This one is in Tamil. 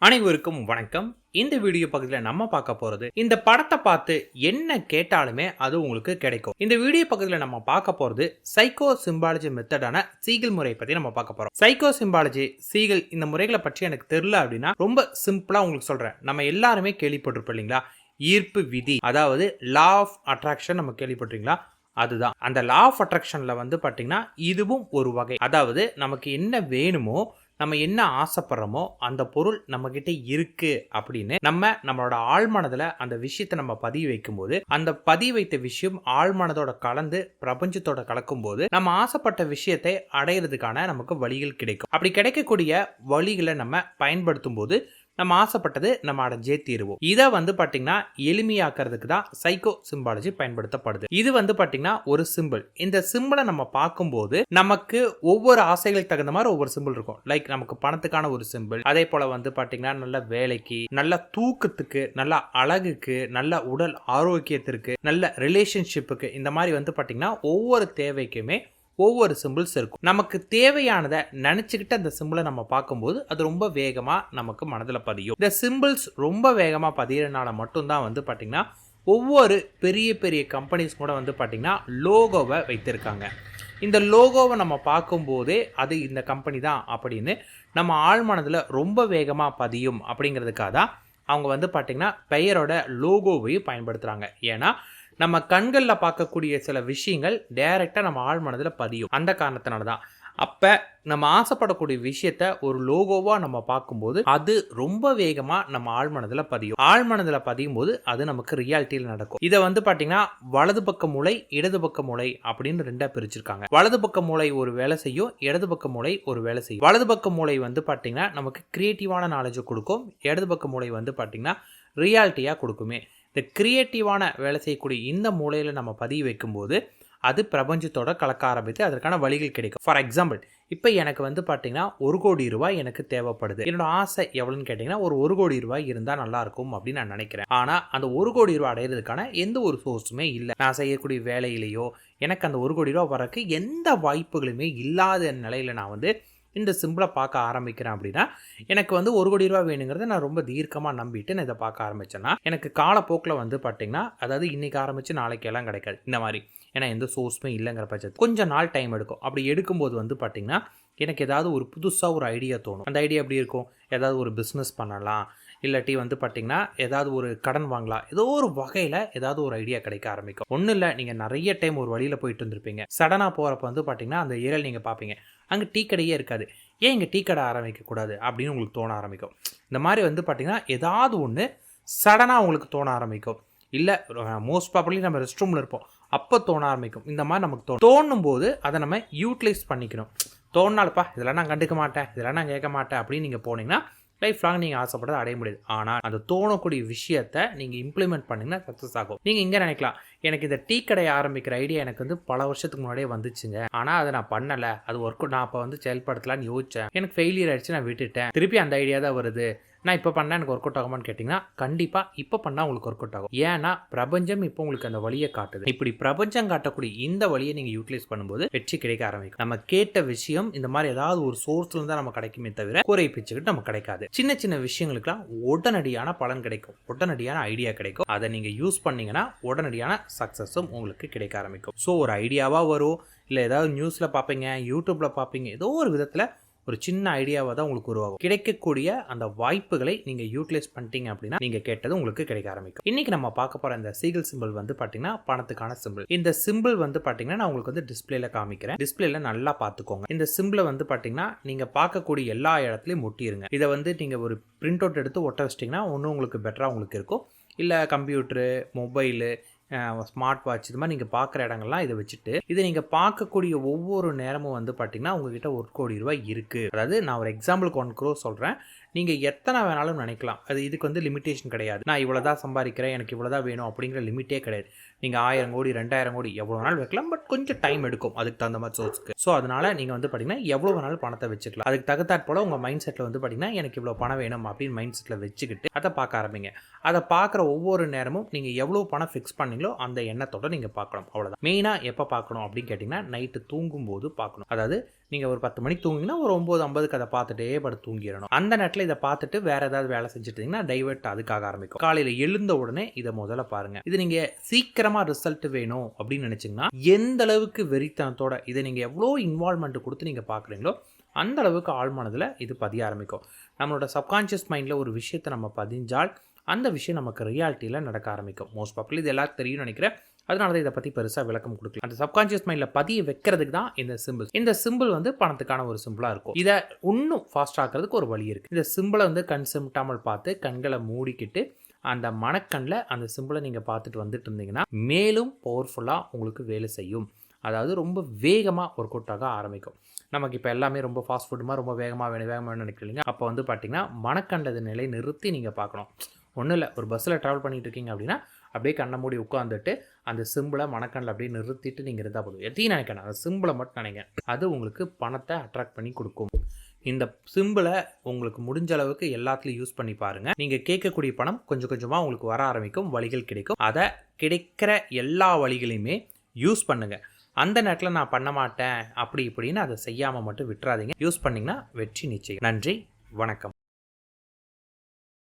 அனைவருக்கும் வணக்கம். இந்த வீடியோ பக்கத்தில் நம்ம பார்க்க போறது, இந்த படத்தை பார்த்து என்ன கேட்டாலுமே அது உங்களுக்கு கிடைக்கும். இந்த வீடியோ பக்கத்தில் நம்ம பார்க்க போறது சைக்கோ சிம்பாலஜி மெத்தடான சீகல் முறை பத்தி நம்ம பார்க்க போறோம். சைக்கோ சிம்பாலஜி, சீகல் இந்த முறைகளை பற்றி எனக்கு தெரியல அப்படின்னா ரொம்ப சிம்பிளா உங்களுக்கு சொல்றேன். நம்ம எல்லாருமே கேள்விப்பட்டிருப்போம் இல்லைங்களா, ஈர்ப்பு விதி, அதாவது லா ஆஃப் அட்ராக்ஷன். நம்ம கேள்விப்பட்டிருக்கீங்களா? அதுதான் அந்த லா ஆஃப் அட்ராக்ஷன்ல பாத்தீங்கன்னா இதுவும் ஒரு வகை. அதாவது நமக்கு என்ன வேணுமோ, நம்ம என்ன ஆசைப்படுறோமோ அந்த பொருள் நம்ம கிட்ட இருக்கு அப்படின்னு நம்மளோட ஆழ்மனதுல அந்த விஷயத்தை நம்ம பதிவு வைக்கும் போது, அந்த பதிவு வைத்த விஷயம் ஆழ்மனதோட கலந்து பிரபஞ்சத்தோட கலக்கும் போது நம்ம ஆசைப்பட்ட விஷயத்தை அடையிறதுக்கான நமக்கு வழிகள் கிடைக்கும். அப்படி கிடைக்கக்கூடிய வழிகளை நம்ம பயன்படுத்தும் போது நம்ம ஆசைப்பட்டது நம்ம அடைஞ்சே தீருவோம். இதை பாத்தீங்கன்னா எளிமையாக்குறதுக்கு தான் சைக்கோ சிம்பாலஜி பயன்படுத்தப்படுது. இது பாத்தீங்கன்னா ஒரு சிம்பிள். இந்த சிம்பிளை நம்ம பார்க்கும்போது நமக்கு ஒவ்வொரு ஆசைகளுக்கு தகுந்த மாதிரி ஒவ்வொரு சிம்பிள் இருக்கும். லைக் நமக்கு பணத்துக்கான ஒரு சிம்பிள், அதே போல பாத்தீங்கன்னா நல்ல வேலைக்கு, நல்ல தூக்கத்துக்கு, நல்ல அழகுக்கு, நல்ல உடல் ஆரோக்கியத்திற்கு, நல்ல ரிலேஷன்ஷிப்புக்கு, இந்த மாதிரி பாத்தீங்கன்னா ஒவ்வொரு தேவைக்குமே ஒவ்வொரு சிம்பிள்ஸ் இருக்கும். நமக்கு தேவையானதை நினைச்சுக்கிட்டு அந்த சிம்பிளை நம்ம பார்க்கும்போது அது ரொம்ப வேகமா நமக்கு மனதில் பதியும். இந்த சிம்பிள்ஸ் ரொம்ப வேகமா பதியறதுனால மட்டும்தான் பாத்தீங்கன்னா ஒவ்வொரு பெரிய பெரிய கம்பெனிஸ் கூட பாத்தீங்கன்னா லோகோவை வைத்திருக்காங்க. இந்த லோகோவை நம்ம பார்க்கும்போதே அது இந்த கம்பெனி தான் அப்படின்னு நம்ம ஆழ்மனதில் ரொம்ப வேகமா பதியும். அப்படிங்கிறதுக்காக தான் அவங்க பாத்தீங்கன்னா பெயரோட லோகோவையும் பயன்படுத்துறாங்க. ஏன்னா நம்ம கண்களில் பார்க்கக்கூடிய சில விஷயங்கள் டைரக்டாக நம்ம ஆழ்மனதில் பதியும். அந்த காரணத்தினால தான் அப்போ நம்ம ஆசைப்படக்கூடிய விஷயத்த ஒரு லோகோவாக நம்ம பார்க்கும்போது அது ரொம்ப வேகமாக நம்ம ஆழ்மனதில் பதியும். ஆழ்மனதில் பதியும் போது அது நமக்கு ரியாலிட்டியில் நடக்கும். இதை பார்த்தீங்கன்னா வலது பக்க மூளை, இடது பக்க மூளை அப்படின்னு ரெண்டா பிரிச்சிருக்காங்க. வலது பக்க மூளை ஒரு வேலை செய்யும், இடது பக்க மூளை ஒரு வேலை செய்யும். வலது பக்க மூளை பார்த்தீங்கன்னா நமக்கு கிரியேட்டிவான நாலேஜை கொடுக்கும். இடது பக்க மூளை பார்த்தீங்கன்னா ரியாலிட்டியாக கொடுக்குமே. இந்த கிரியேட்டிவான வேலை செய்யக்கூடிய இந்த மூலையில் நம்ம பதிவு வைக்கும்போது அது பிரபஞ்சத்தோட கலக்க ஆரம்பித்து அதற்கான வழிகள் கிடைக்கும். ஃபார் எக்ஸாம்பிள், இப்போ எனக்கு பார்த்தீங்கன்னா 1 கோடி ரூபாய் எனக்கு தேவைப்படுது. என்னோட ஆசை எவ்வளோன்னு கேட்டிங்கன்னா ஒரு 1 கோடி ரூபாய் இருந்தால் நல்லாயிருக்கும் அப்படின்னு நான் நினைக்கிறேன். ஆனால் அந்த 1 கோடி ரூபாய் அடையிறதுக்கான எந்த ஒரு சோர்ஸுமே இல்லை. நான் செய்யக்கூடிய வேலையிலேயோ எனக்கு அந்த 1 கோடி ரூபாய் வரக்கு எந்த வாய்ப்புகளுமே இல்லாத நிலையில் நான் இந்த சிம்பிளை பார்க்க ஆரம்பிக்கிறேன். அப்படின்னா எனக்கு 1 கோடி ரூபா வேணுங்கிறத நான் ரொம்ப தீர்க்கமாக நம்பிட்டு நான் இதை பார்க்க ஆரம்பிச்சேன்னா எனக்கு காலப்போக்கில் பார்த்தீங்கன்னா, அதாவது இன்னைக்கு ஆரம்பித்து நாளைக்கு எல்லாம் கிடைக்காது இந்த மாதிரி. ஏன்னா எந்த சோர்ஸுமே இல்லைங்கிற பட்சத்து கொஞ்சம் நாள் டைம் எடுக்கும். அப்படி எடுக்கும்போது பார்த்தீங்கன்னா எனக்கு ஏதாவது ஒரு புதுசாக ஒரு ஐடியா தோணும். அந்த ஐடியா எப்படி இருக்கும்? ஏதாவது ஒரு பிஸ்னஸ் பண்ணலாம், இல்லாட்டி பார்த்தீங்கன்னா ஏதாவது ஒரு கடன் வாங்கலாம். ஏதோ ஒரு வகையில் ஏதாவது ஒரு ஐடியா கிடைக்க ஆரம்பிக்கும். ஒன்றும் இல்லை, நீங்கள் நிறைய டைம் ஒரு வழியில் போயிட்டு இருந்திருப்பீங்க. சடனாக போகிறப்ப பார்த்தீங்கன்னா அந்த ஏரியாவில் நீங்கள் பார்ப்பீங்க, அங்கே டீ கடையே இருக்காது. ஏன் இங்கே டீ கடை ஆரம்பிக்கக்கூடாது அப்படின்னு உங்களுக்கு தோண ஆரம்பிக்கும். இந்த மாதிரி பார்த்தீங்கன்னா ஏதாவது ஒன்று சடனாக உங்களுக்கு தோண ஆரம்பிக்கும். இல்லை மோஸ்ட் ப்ராபப்லி நம்ம ரெஸ்ட் ரூமில் இருப்போம், அப்போ தோண ஆரம்பிக்கும். இந்த மாதிரி நமக்கு தோணும் போது அதை நம்ம யூட்டிலைஸ் பண்ணிக்கணும். தோணுனால்ப்பா இதெல்லாம் நான் கண்டுக்க மாட்டேன், இதெல்லாம் நான் கேட்க மாட்டேன் அப்படின்னு நீங்கள் போனீங்கன்னா லைஃப் லாங் நீங்கள் ஆசைப்படுறதை அடைய முடியாது. ஆனால் அந்த தோணக்கூடிய விஷயத்தை நீங்கள் இம்ப்ளிமெண்ட் பண்ணிங்கன்னா சக்ஸஸ் ஆகும். நீங்கள் இங்கே நினைக்கலாம், எனக்கு இந்த டீ கடை ஆரம்பிக்கிற ஐடியா எனக்கு பல வருஷத்துக்கு முன்னாடியே வந்துச்சுங்க, ஆனால் அதை நான் பண்ணலை, அது ஒர்க் நான் அப்போ செயல்படுத்தலான்னு யோசித்தேன், எனக்கு ஃபெயிலியர் ஆயிடுச்சு, நான் விட்டுட்டேன், திருப்பி அந்த ஐடியா தான் வருது, நான் இப்போ பண்ணால் எனக்கு ஒர்க் அவுட் ஆகுமான்னு கேட்டிங்கன்னா கண்டிப்பாக இப்போ பண்ணால் உங்களுக்கு ஒர்க் அவுட் ஆகும். ஏன்னா பிரபஞ்சம் இப்போ உங்களுக்கு அந்த வழியை காட்டுது. இப்படி பிரபஞ்சம் காட்டக்கூடிய இந்த வழியை நீங்கள் யூட்டிலைஸ் பண்ணும்போது வெற்றி கிடைக்க ஆரம்பிக்கும். நம்ம கேட்ட விஷயம் இந்த மாதிரி ஏதாவது ஒரு சோர்ஸ்ல இருந்தால் நம்ம கிடைக்குமே தவிர குறை பிச்சுக்கிட்டு நமக்கு கிடைக்காது. சின்ன சின்ன விஷயங்களுக்குலாம் உடனடியான பலன் கிடைக்கும், உடனடியான ஐடியா கிடைக்கும். அதை நீங்கள் யூஸ் பண்ணீங்கன்னா உடனடியான சக்ஸஸும் உங்களுக்கு கிடைக்க ஆரம்பிக்கும். ஸோ ஒரு ஐடியாவாக வரும், இல்லை ஏதாவது நியூஸில் பார்ப்பீங்க, யூடியூப்பில் பார்ப்பீங்க, ஏதோ ஒரு விதத்தில் ஒரு சின்ன ஐடியாவாக தான் உங்களுக்கு உருவாகும். கிடைக்கக்கூடிய அந்த வாய்ப்புகளை நீங்கள் யூட்டிலைஸ் பண்ணிட்டீங்க அப்படின்னா நீங்கள் கேட்டது உங்களுக்கு கிடைக்க ஆரம்பிக்கும். இன்னைக்கு நம்ம பார்க்க போகிற இந்த சீகல் சிம்பிள் பார்த்தீங்கன்னா பணத்துக்கான சிம்பிள். இந்த சிம்பிள் பார்த்தீங்கன்னா நான் உங்களுக்கு டிஸ்பிளேல காமிக்கிறேன். டிஸ்பிளேல நல்லா பார்த்துக்கோங்க. இந்த சிம்பிளை பார்த்தீங்கன்னா நீங்கள் பார்க்கக்கூடிய எல்லா இடத்துலையும் ஒட்டிடுங்க. இதை நீங்கள் ஒரு பிரிண்ட் அவுட் எடுத்து ஒட்ட வச்சிட்டிங்கன்னா ஒன்றும் உங்களுக்கு பெட்டராக உங்களுக்கு இருக்கும். இல்லை கம்ப்யூட்டரு, மொபைலு, ஸ்மார்ட் வாட்ச், இது மாதிரி நீங்கள் பார்க்குற இடங்கள்லாம் இதை வச்சுட்டு இதை நீங்கள் பார்க்கக்கூடிய ஒவ்வொரு நேரமும் பார்த்தீங்கன்னா உங்ககிட்ட 1 கோடி ரூபாய் இருக்குது. அதாவது நான் ஒரு எக்ஸாம்பிளுக்கு 1 crore சொல்கிறேன், நீங்கள் எத்தனை வேணாலும் நினைக்கலாம். அது இதுக்கு லிமிட்டேஷன் கிடையாது. நான் இவ்வளோ தான் சம்பாதிக்கிறேன், எனக்கு இவ்வளோ தான் வேணும் அப்படிங்கிற லிமிட்டே கிடையாது. நீங்கள் 1000 கோடி 2000 கோடி எவ்வளோ நாள் வைக்கலாம். பட் கொஞ்சம் டைம் எடுக்கும் அதுக்கு தகுந்த மாதிரி சோர்ஸ்க்கு. ஸோ அதனால் நீங்கள் பார்த்தீங்கன்னா எவ்வளோ வேணாலும் பணத்தை வச்சுக்கலாம். அதுக்கு தகுந்தாற் போல் உங்கள் மைண்ட் செட்டில் பார்த்தீங்கன்னா எனக்கு இவ்வளோ பணம் வேணும் அப்படின்னு மைண்ட் செட்டில் வச்சுக்கிட்டு அதை பார்க்க ஆரம்பிங்க. அதை பார்க்குற ஒவ்வொரு நேரமும் நீங்கள் எவ்வளோ பணம் ஃபிக்ஸ் பண்ணீங்களோ அந்த எண்ணத்தோட நீங்கள் பார்க்கணும். அவ்வளோதான். மெயினாக எப்போ பார்க்கணும் அப்படின்னு கேட்டிங்கன்னா நைட்டு தூங்கும்போது பார்க்கணும். அதாவது நீங்கள் ஒரு 10 மணிக்கு தூங்கினா ஒரு 9:50க்கு அதை பார்த்துட்டே படுத்து தூங்கிடணும். அந்த நேரத்தில் இதை பார்த்துட்டு வேறு ஏதாவது வேலை செஞ்சுட்டிங்கன்னா டைவர்ட் அதுக்காக ஆரம்பிக்கும். காலையில் எழுந்த உடனே இதை முதல்ல பாருங்கள். இது நீங்கள் சீக்கிரமாக ரிசல்ட் வேணும் அப்படின்னு நினச்சிங்கன்னா எந்த அளவுக்கு வெறித்தனத்தோட இதை நீங்கள் எவ்வளோ இன்வால்மெண்ட் கொடுத்து நீங்கள் பார்க்குறீங்களோ அந்த அளவுக்கு ஆழ்மனதில் இது பதிய ஆரம்பிக்கும். நம்மளோட சப்கான்ஷியஸ் மைண்டில் ஒரு விஷயத்தை நம்ம பதிஞ்சால் அந்த விஷயம் நமக்கு ரியாலிட்டியில் நடக்க ஆரம்பிக்கும். மோஸ்ட் ப்ராபப்லி இது எல்லாருக்கும் தெரியும்னு நினைக்கிறேன். அதனால தான் இதை பற்றி பெருசாக விளக்கம் கொடுக்கல. அந்த சப்கான்ஷியஸ் மைண்டில் பதிய வைக்கிறதுக்கு தான் இந்த சிம்பிள் வந்து பணத்துக்கான ஒரு சிம்பிளாக இருக்கும். இதை இன்னும் ஃபாஸ்ட் ஆக்கிறதுக்கு ஒரு வழி இருக்குது. இந்த சிம்பிளை வந்து கண் சிமிட்டாமல் பார்த்து கண்களை மூடிக்கிட்டு அந்த மனக்கண்ணில் அந்த சிம்பிளை நீங்கள் பார்த்துட்டு வந்துட்டு இருந்தீங்கன்னா மேலும் பவர்ஃபுல்லாக உங்களுக்கு வேலை செய்யும். அதாவது ரொம்ப வேகமாக ஒர்க் அவுட் ஆக ஆரம்பிக்கும். நமக்கு இப்போ எல்லாமே ரொம்ப ஃபாஸ்ட் ஃபுட்டுமா ரொம்ப வேகமாக வேணும் நினைக்கிறீங்க. அப்போ வந்து பார்த்தீங்கன்னா மனக்கண்டது நிலை நிறுத்தி நீங்கள் பார்க்கணும். ஒன்றும் இல்லை, ஒரு பஸ்ஸில் ட்ராவல் பண்ணிகிட்டு இருக்கீங்க அப்படின்னா அப்படியே கண்ணை மூடி உட்காந்துட்டு அந்த சிம்பிளை மனக்கண்ணில் அப்படியே நிறுத்திட்டு நீங்கள் இருந்தால் போதும். எதையும் நினைக்கணும், அந்த சிம்பிளை மட்டும் நினைங்க. அது உங்களுக்கு பணத்தை அட்ராக்ட் பண்ணி கொடுக்கும். இந்த சிம்பிளை உங்களுக்கு முடிஞ்ச அளவுக்கு எல்லாத்துலையும் யூஸ் பண்ணி பாருங்கள். நீங்கள் கேட்கக்கூடிய பணம் கொஞ்சம் கொஞ்சமாக உங்களுக்கு வர ஆரம்பிக்கும், வழிகள் கிடைக்கும். அதை கிடைக்கிற எல்லா வழிகளையுமே யூஸ் பண்ணுங்கள். அந்த நேரத்தில் நான் பண்ண மாட்டேன் அப்படி இப்படின்னு அதை செய்யாமல் மட்டும் விட்டுறாதீங்க. யூஸ் பண்ணிங்கன்னா வெற்றி நிச்சயம். நன்றி, வணக்கம்.